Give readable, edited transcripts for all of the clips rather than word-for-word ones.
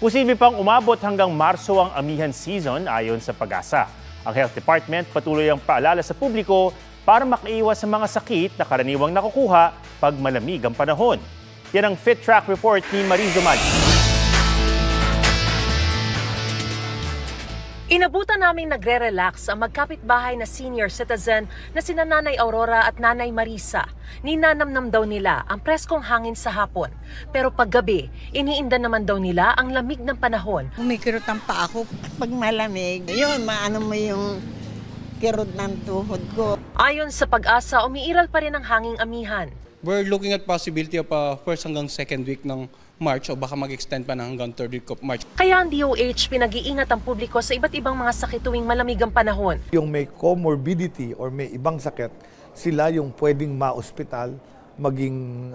Posible pang umabot hanggang Marso ang amihan season ayon sa Pag-asa. Ang Health Department patuloy ang paalala sa publiko para makaiwas sa mga sakit na karaniwang nakukuha pag malamig ang panahon. Yan ang Fit Track Report ni Mariz Umali. Inabutan naming nagre-relax ang magkapitbahay na senior citizen na sina Nanay Aurora at Nanay Marisa. Ninanamnam daw nila ang preskong hangin sa hapon. Pero paggabi, iniinda naman daw nila ang lamig ng panahon. Kumikirot ang paa ko pag malamig. Yun, maano mo yung kirot ng tuhod ko. Ayon sa Pag-asa, umiiral pa rin ang hanging amihan. We're looking at possibility of first hanggang second week ng March o baka mag-extend pa na hanggang third week of March. Kaya ang DOH pinag-iingat ang publiko sa iba't ibang mga sakit tuwing malamig ang panahon. Yung may comorbidity or may ibang sakit, sila yung pwedeng ma-ospital, maging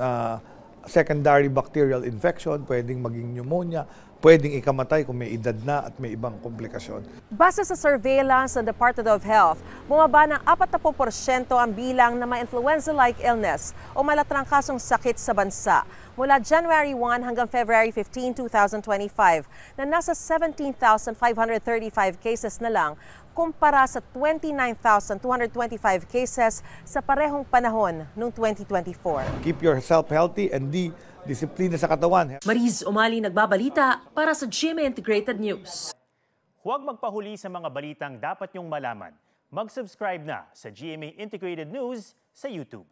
secondary bacterial infection, pwedeng maging pneumonia, pwedeng ikamatay kung may edad na at may ibang komplikasyon. Base sa surveillance ng Department of Health, bumaba ng 40% ang bilang na may influenza-like illness o malatrangkasong sakit sa bansa mula January 1 hanggang February 15, 2025 na nasa 17,535 cases na lang kumpara sa 29,225 cases sa parehong panahon noong 2024. Keep yourself healthy and disiplina sa katawan. Mariz Umali nagbabalita para sa GMA Integrated News. Huwag magpahuli sa mga balitang dapat niyong malaman. Mag-subscribe na sa GMA Integrated News sa YouTube.